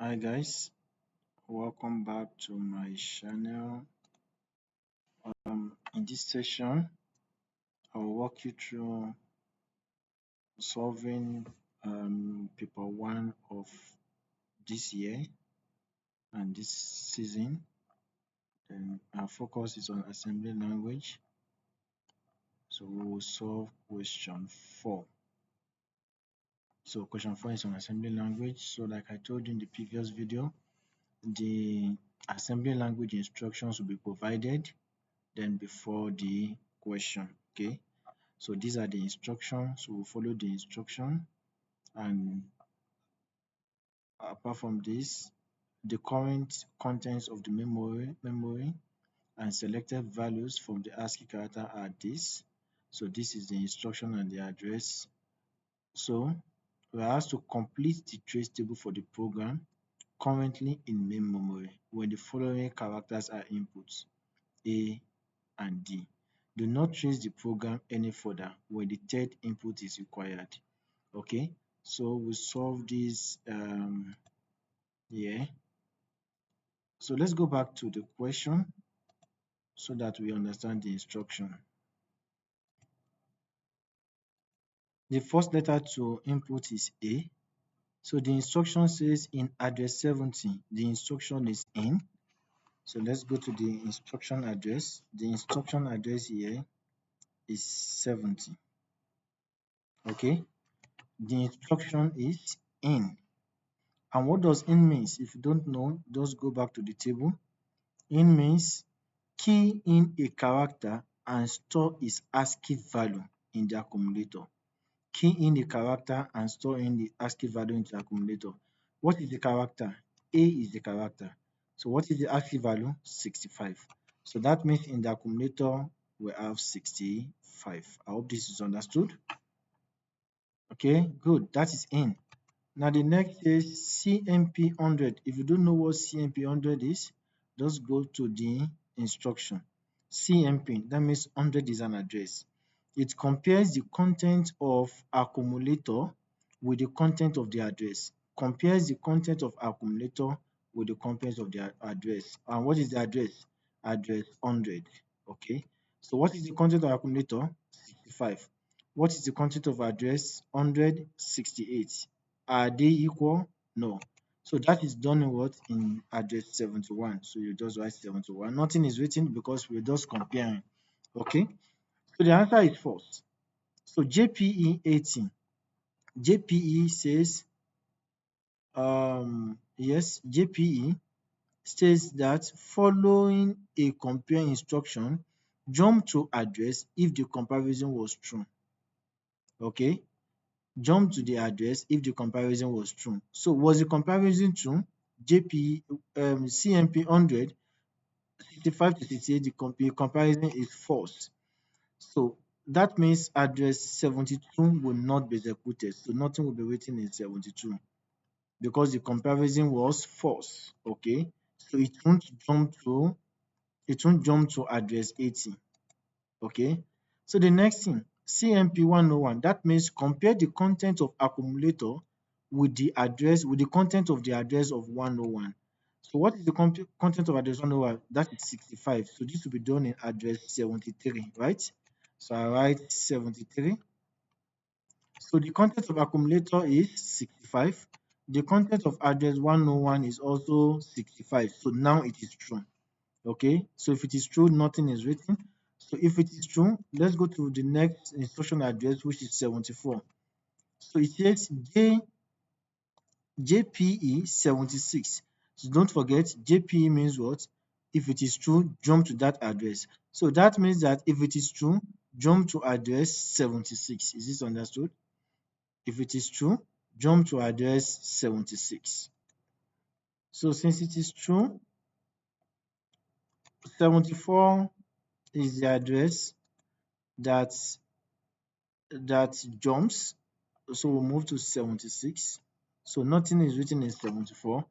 Hi guys, welcome back to my channel. In this session, I'll walk you through solving paper one of this year and this season. Then our focus is on assembly language. So we will solve question 4. So question 4 is on assembly language. So like I told you in the previous video, the assembly language instructions will be provided then before the question. Okay. So these are the instructions. So we'll follow the instruction, and apart from this, the current contents of the memory and selected values from the ASCII character are this. So this is the instruction and the address. So we are asked to complete the trace table for the program currently in main memory when the following characters are inputs: A and D. Do not trace the program any further when the third input is required. Okay, so we solve this here. So let's go back to the question so that we understand the instruction. The first letter to input is A. So the instruction says in address 70, the instruction is in. So let's go to the instruction address. The instruction address here is 70. Okay, the instruction is in. And what does in means? If you don't know, just go back to the table. In means key in a character and store its ASCII value in the accumulator. Key in the character and store in the ASCII value into the accumulator. What is the character? A is the character. So what is the ASCII value? 65. So that means in the accumulator we have 65. I hope this is understood. Okay, good. That is in. Now the next is CMP 100. If you don't know what CMP 100 is, just go to the instruction. CMP, that means 100 is an address. It compares the content of accumulator with the content of the address. Compares the content of accumulator with the content of the address. And what is the address? Address 100. Okay. So what is the content of accumulator? 65. What is the content of address? 168. Are they equal? No. So that is done in what? In address 71. So you just write 71. Nothing is written because we're just comparing. Okay. So the answer is false. So JPE 18. JPE says, yes, JPE states that following a compare instruction, jump to address if the comparison was true. Okay. Jump to the address if the comparison was true. So was the comparison true? JP CMP 100 65 to 68, the comparison is false. So that means address 72 will not be executed. So nothing will be written in 72 because the comparison was false. Okay, so it won't jump to address 80. Okay, so the next thing, CMP 101, that means compare the content of accumulator with the content of the address of 101. So what is the content of address 101? That is 65. So this will be done in address 73, right? So I write 73. So the content of accumulator is 65. The content of address 101 is also 65. So now it is true. Okay, so if it is true, nothing is written. So if it is true, let's go to the next instruction address, which is 74. So it says JPE 76. So don't forget, JPE means what? If it is true, jump to that address. So that means that if it is true, jump to address 76. Is this understood? If it is true, jump to address 76. So since it is true, 74 is the address that jumps. So we'll move to 76. So nothing is written in 74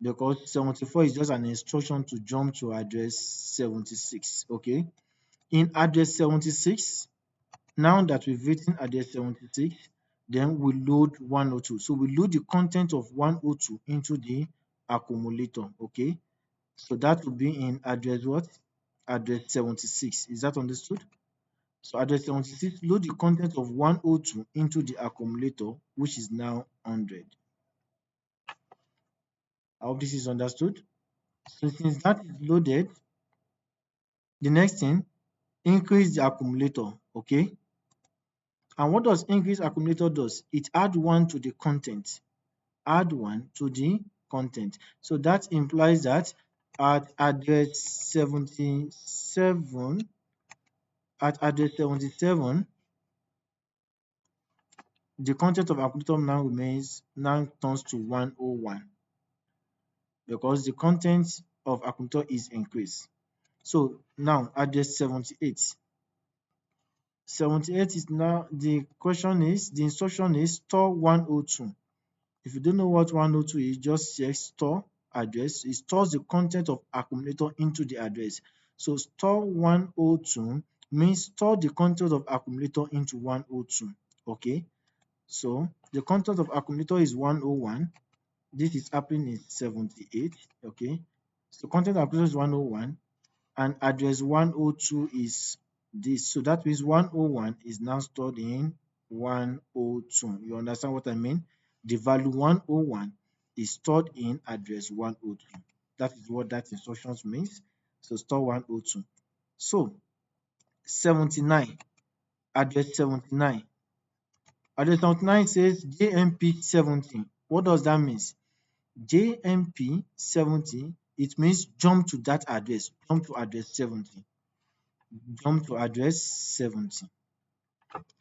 because 74 is just an instruction to jump to address 76. Okay. In address 76, now that we've written address 76, then we load 102. So we load the content of 102 into the accumulator. Okay, so that will be in address what? Address 76. Is that understood? So address 76, load the content of 102 into the accumulator, which is now 100. I hope this is understood. So since that is loaded, the next thing, increase the accumulator. Okay, and what does increase accumulator does? It add 1 to the content. Add 1 to the content. So that implies that at address 77, the content of accumulator now turns to 101 because the content of accumulator is increased. So now address 78. 78 is now the instruction is store 102. If you don't know what 102 is, just check store address. It stores the content of accumulator into the address. So store 102 means store the content of accumulator into 102. Okay, so the content of accumulator is 101. This is happening in 78. Okay, so content of accumulator is 101 and address 102 is this. So that means 101 is now stored in 102. You understand what I mean? The value 101 is stored in address 102. That is what that instruction means. So store 102. So 79, address 79. Address 79 says JMP 70. What does that mean? JMP 70, it means jump to that address, jump to address 70. Jump to address 70.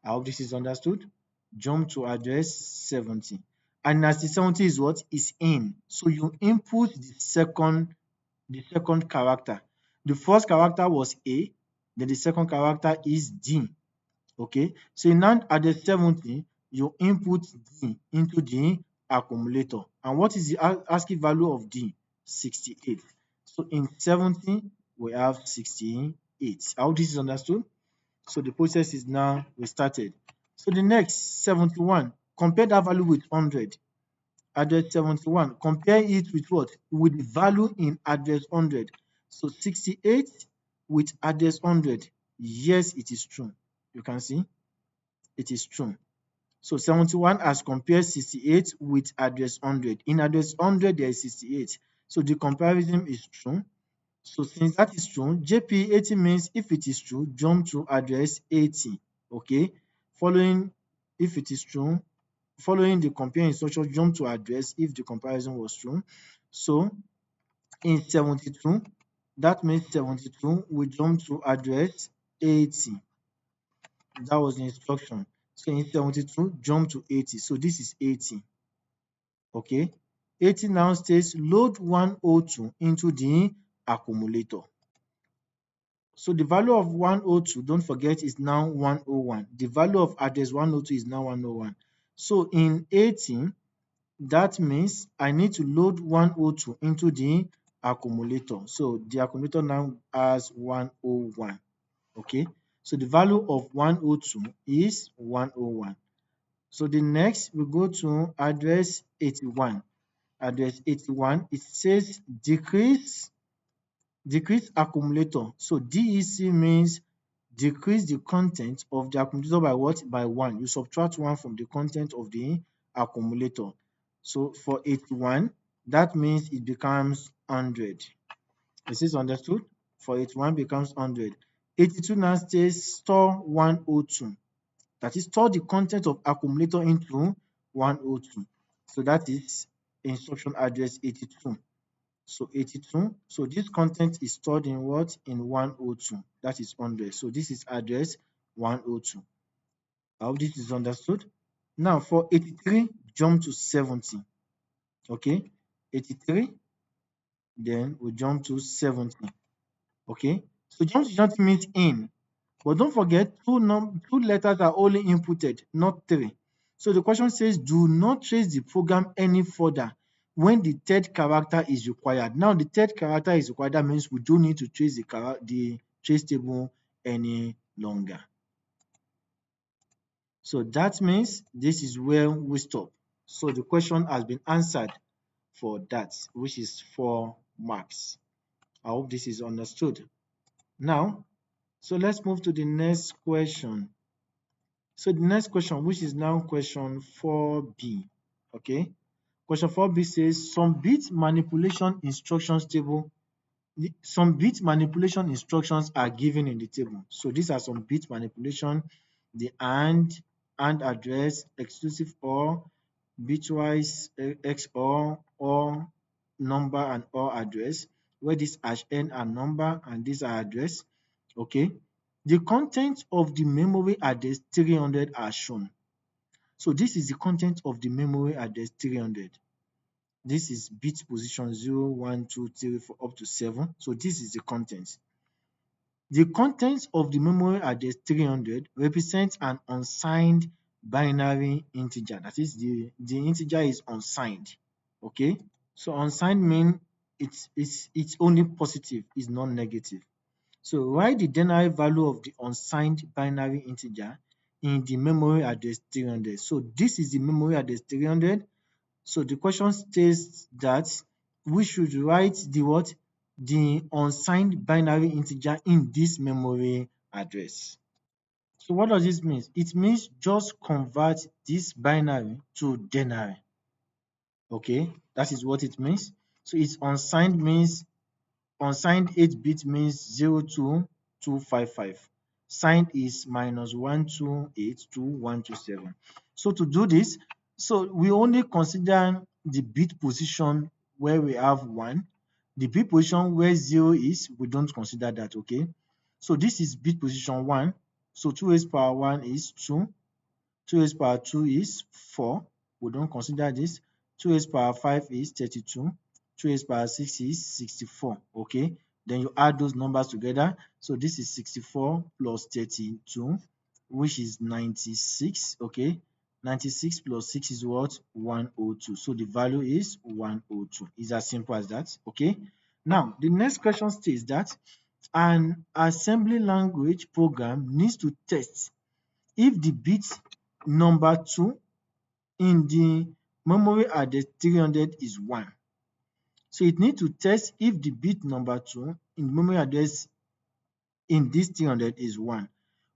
I hope this is understood. Jump to address 70. And as the 70 is what? Is in. So you input the second character. The first character was A, then the second character is D. Okay, so now at the 70, you input D into the accumulator. And what is the ASCII value of D? 68. So in 70, we have 68. How this is understood? So the process is now restarted. So the next 71, compare that value with 100. Address 71, compare it with what? With the value in address 100. So 68 with address 100. Yes, it is true. You can see it is true. So 71 has compared 68 with address 100. In address 100, there is 68. So the comparison is true. So since that is true, JP 80 means if it is true, jump to address 80. Okay. If it is true, following the compare instruction, jump to address if the comparison was true. So in 72, that means 72 we jump to address 80. That was the instruction. So in 72, jump to 80. So this is 80. Okay. 80 now states load 102 into the accumulator. So the value of 102, don't forget, is now 101. The value of address 102 is now 101. So in 80, that means I need to load 102 into the accumulator. So the accumulator now has 101. Okay. So the value of 102 is 101. So the next we go to address 81. Address 81, it says decrease accumulator. So DEC means decrease the content of the accumulator by what? By 1. You subtract 1 from the content of the accumulator. So for 81, that means it becomes 100. Is this understood? For 81 becomes 100. 82 now says store 102. That is, store the content of accumulator into 102. So that is instruction address 82. So 82. So this content is stored in what? In 102. That is 100. So this is address 102. I hope this is understood. Now for 83, jump to 70. Okay. 83. Then we jump to 70. Okay. So jump to 70 means in. But don't forget, two letters are only inputted, not 3. So the question says, do not trace the program any further when the third character is required. Now, the third character is required. That means we don't need to trace the trace table any longer. So that means this is where we stop. So the question has been answered for that, which is 4 marks. I hope this is understood. Now, so let's move to the next question. So the next question, which is now question 4B. Okay. Question 4B says some bit manipulation instructions table. Some bit manipulation instructions are given in the table. So these are some bit manipulation, the and address, exclusive or, bitwise XOR, number and or address, where this #n are number and these are address. Okay. The contents of the memory address 300 are shown. So this is the content of the memory address 300. This is bit position 0, 1, 2, 3, 4 up to 7. So this is the contents. The contents of the memory address 300 represents an unsigned binary integer. That is, the integer is unsigned. Okay. So unsigned means it's only positive, it's not negative. So write the denary value of the unsigned binary integer in the memory address 300. So this is the memory address 300. So the question states that we should write the what? The unsigned binary integer in this memory address. So what does this mean? It means just convert this binary to denary. Okay, that is what it means. So it's unsigned means unsigned 8-bit means 02255. Signed is -128 to 127. So to do this, so we only consider the bit position where we have 1. The bit position where 0 is, we don't consider that, okay? So this is bit position 1. So 2 raised power 1 is 2. 2 raised power 2 is 4. We don't consider this. 2 raised power 5 is 32. 2 raised power 6 is 64. Okay. Then you add those numbers together. So this is 64 plus 32, which is 96. Okay. 96 plus 6 is what? 102. So the value is 102. It's as simple as that. Okay. Now, the next question states that an assembly language program needs to test if the bit number 2 in the memory address 300 is 1. So it needs to test if the bit number 2 in the memory address in this 300 is 1.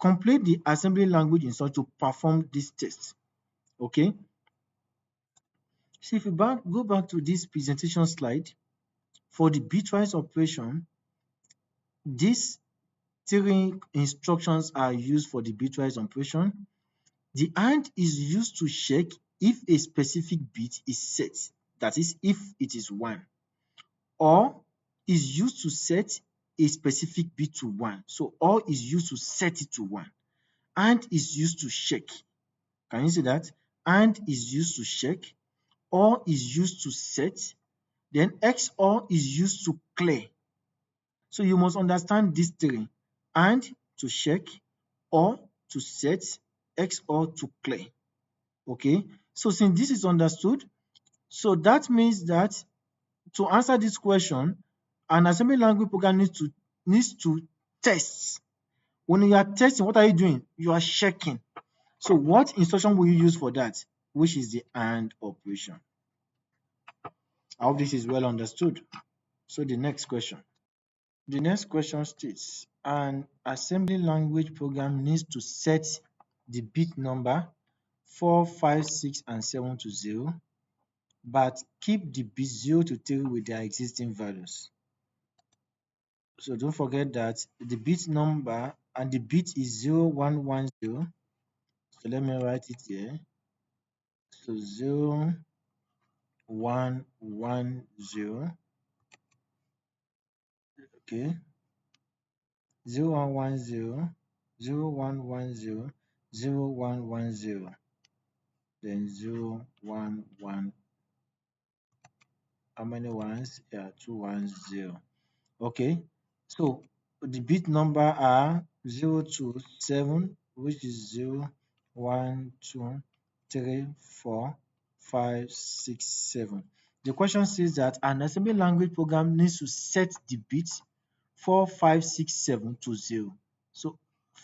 Complete the assembly language instruction to perform this test. Okay. So if you go back to this presentation slide, for the bitwise operation, these 3 instructions are used for the bitwise operation. The AND is used to check if a specific bit is set, that is, if it is 1, or is used to set a specific bit to 1. So or is used to set it to 1. AND is used to check. Can you see that? AND is used to check, or is used to set, then XOR is used to clear. So you must understand these 3. AND to check, or to set, XOR to clear. Okay, so since this is understood, so that means that to answer this question, an assembly language program needs to test. When you are testing, what are you doing? You are checking. So what instruction will you use for that? Which is the AND operation. I hope this is well understood. So the next question. The next question states an assembly language program needs to set the bit number 4, 5, 6, and 7 to 0, but keep the bit 0 to 3 with their existing values. So don't forget that the bit number and the bit is 0110. So let me write it here. So 0110. Okay. 0110, 0110, 0110. Then 011. How many ones? Yeah, 210. Okay, so the bit number are 0 to 7, which is 0, 1, 2, 3, 4, 5, 6, 7. The question says that an assembly language program needs to set the bits 4, 5, 6, 7 to 0. So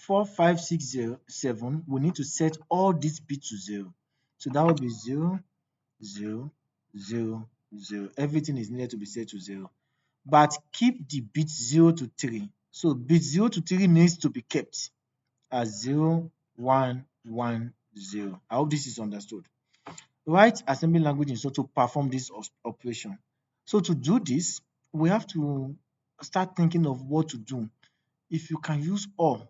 4, 5, 6, 0, 7, we need to set all these bits to 0. So that will be 0, 0, 0, 0. Everything is needed to be set to 0. But keep the bit 0 to 3. So bit 0 to 3 needs to be kept as 0, 1, 1, 0. I hope this is understood. Write assembly language instruction to perform this operation. So to do this, we have to start thinking of what to do. If you can use or,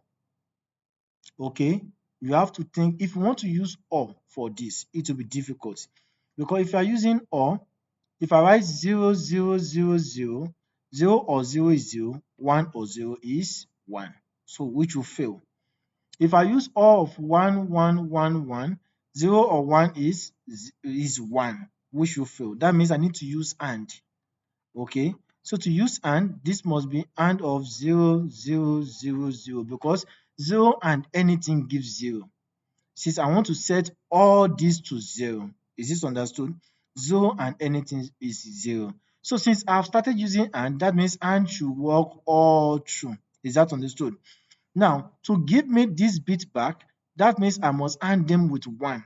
okay, you have to think. If you want to use or for this, it will be difficult, because if you are using or, if I write 0, 0, 0, 0, 0 or 0 is 0, 1 or 0 is 1, so which will fail. If I use all of 1, 1, 1, 1, 0 or 1 is 1, which will fail. That means I need to use and. Okay, so to use and, this must be and of 0, 0, 0, 0, because 0 and anything gives 0. Since I want to set all these to 0, is this understood? 0 and anything is 0. So since I've started using and, that means and should work all through. Is that understood? Now, to give me this bit back, that means I must AND them with 1.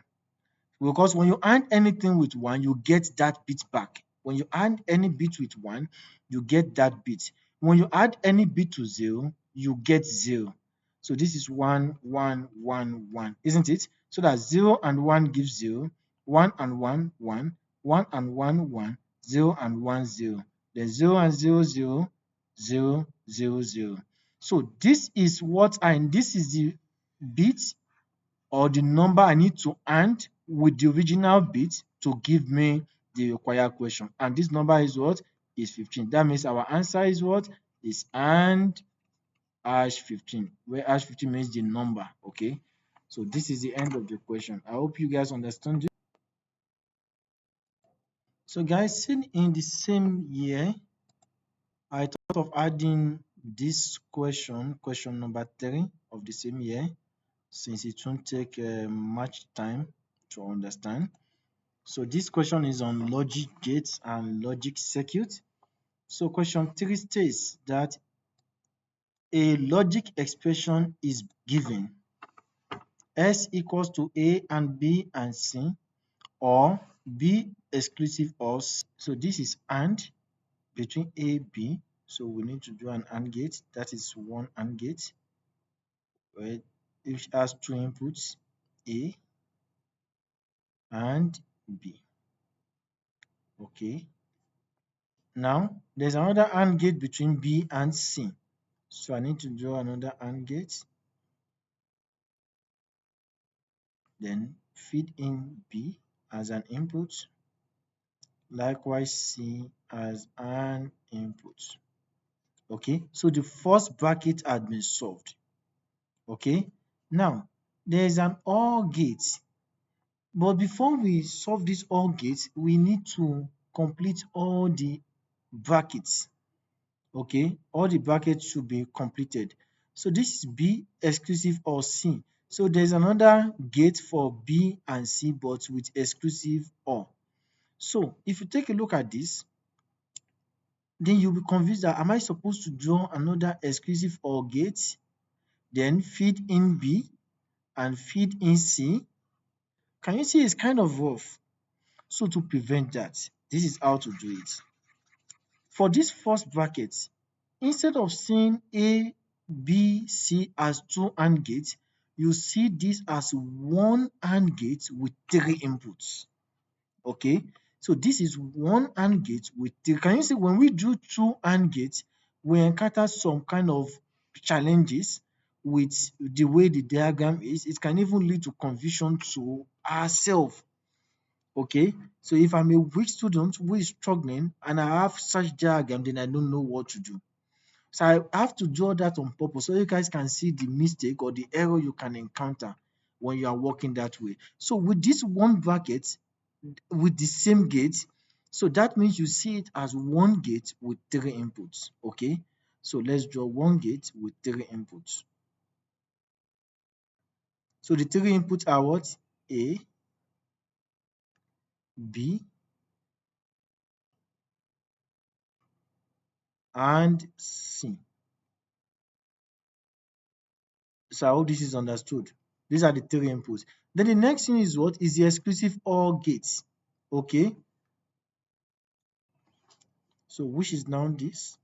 Because when you AND anything with 1, you get that bit back. When you AND any bit with 1, you get that bit. When you add any bit to 0, you get 0. So this is 1, 1, 1, 1, isn't it? So that 0 and 1 gives 0, 1 and 1, 1, 1 and 1, 1, 0 and 1, 0. Then 0 and 0, 0, 0, 0, 0. So this is this is the bit or the number I need to AND with the original bit to give me the required question. And this number is what? Is 15. That means our answer is what? Is AND hash 15, where hash 15 means the number. Okay. So this is the end of the question. I hope you guys understand it. So guys, still in the same year, I thought of adding this question number 3 of the same year, since it won't take much time to understand. So this question is on logic gates and logic circuit. So question 3 states that a logic expression is given: S equals to A and B and C, or B exclusive of C. So this is AND between A, B. So we need to do an AND gate. That is one AND gate, right? Which has two inputs, A and B. Okay. Now there's another AND gate between B and C. So I need to draw another AND gate. Then feed in B as an input. Likewise C as an input. Okay, so the first bracket had been solved. Okay, now there is an OR gate. But before we solve this OR gate, we need to complete all the brackets. Okay, all the brackets should be completed. So this is B exclusive of C. So there's another gate for B and C, but with exclusive OR. So if you take a look at this, then you'll be confused that am I supposed to draw another exclusive OR gate, then feed in B and feed in C? Can you see it's kind of rough? So to prevent that, this is how to do it. For this first bracket, instead of seeing A, B, C as two AND gates, you see this as one AND gate with three inputs. Okay, so this is one AND gate with three. Can you see when we do two AND gates, we encounter some kind of challenges with the way the diagram is. It can even lead to confusion to ourselves. Okay, so if I'm a weak student who is struggling and I have such diagram, then I don't know what to do. So I have to draw that on purpose so you guys can see the mistake or the error you can encounter when you are working that way. So with this one bracket with the same gate, so that means you see it as one gate with three inputs. Okay, so let's draw one gate with three inputs. So the three inputs are what? A, B, and C. So I hope this is understood. These are the three inputs. Then the next thing is what? Is the exclusive OR gate. Okay. So which is now this?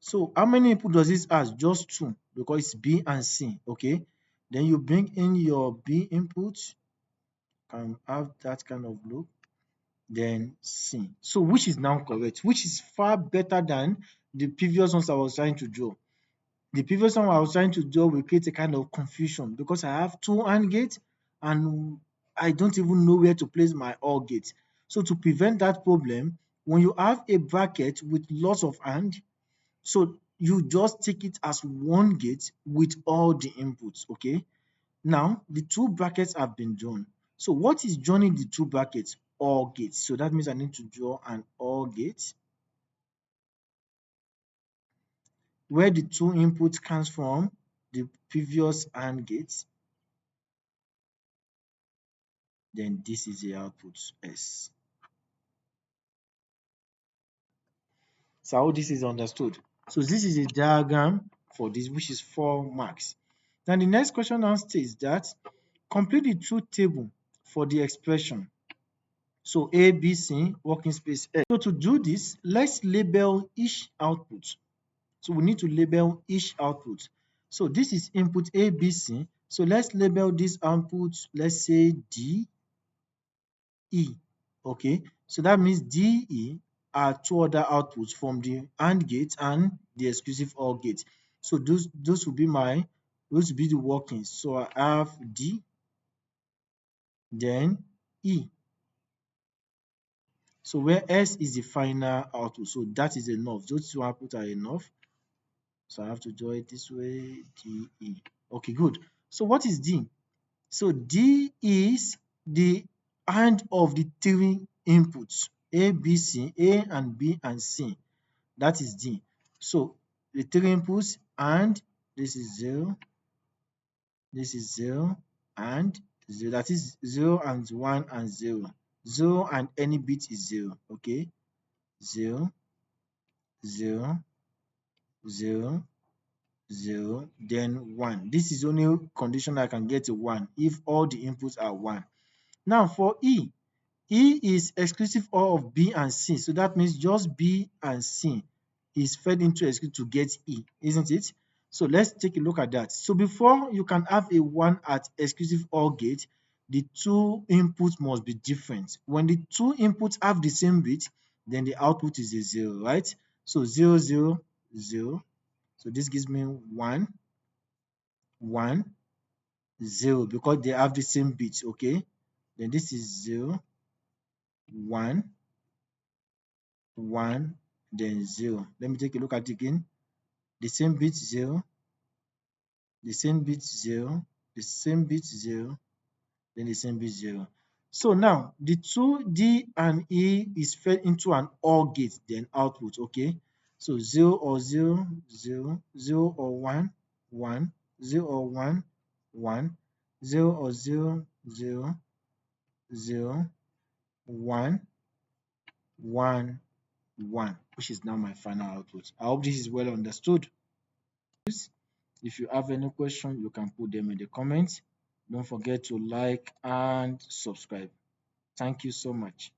So how many input does this has? Just two, because it's B and C. Okay. Then you bring in your B input, can have that kind of look. Then C. So which is now correct? Which is far better than the previous ones I was trying to draw. The previous one I was trying to draw will create a kind of confusion because I have two AND gates and I don't even know where to place my OR gate. So to prevent that problem, when you have a bracket with lots of AND, so you just take it as one gate with all the inputs, okay? Now, the two brackets have been drawn. So what is joining the two brackets? OR gates. So that means I need to draw an OR gate where the two inputs comes from the previous AND gates. Then this is the output S. So how this is understood. So this is a diagram for this, which is 4 marks. Now the next question now states that complete the truth table for the expression. So A, B, C, working space S. So to do this, let's label each output. So we need to label each output. So this is input A, B, C. So let's label this output, let's say D, E. Okay, so that means DE are two other outputs from the AND gate and the exclusive OR gate. So those will be the workings. So I have D, then E. So where S is the final output. So that is enough. Those two outputs are enough. So I have to draw it this way, DE. Okay, good. So what is D? So D is the AND of the three inputs A, B, C, A and B and C. That is D. So the three inputs and this is 0, this is 0 and 0. That is 0 and 1 and 0. 0 and any bit is 0. Okay. 0, 0, 0, 0, then 1. This is only condition I can get to 1 if all the inputs are 1. Now for E, E is exclusive OR of B and C. So that means just B and C is fed into exclusive to get E, isn't it? So let's take a look at that. So before you can have a 1 at exclusive OR gate, the two inputs must be different. When the two inputs have the same bit, then the output is a 0, right? So 0, 0, 0. So this gives me 1, 1, 0 because they have the same bit, okay? Then this is 0, 1, 1, then 0. Let me take a look at it again. The same bit 0, the same bit 0, the same bit 0, then the same bit 0. So now the two D and E is fed into an OR gate, then output, okay? So 0 or 0, 0, 0 or 1, 1, 0 or 1, 1, 0 or 0, 0, 0, 1, 1, 1, which is now my final output. I hope this is well understood. If you have any question, you can put them in the comments. Don't forget to like and subscribe. Thank you so much.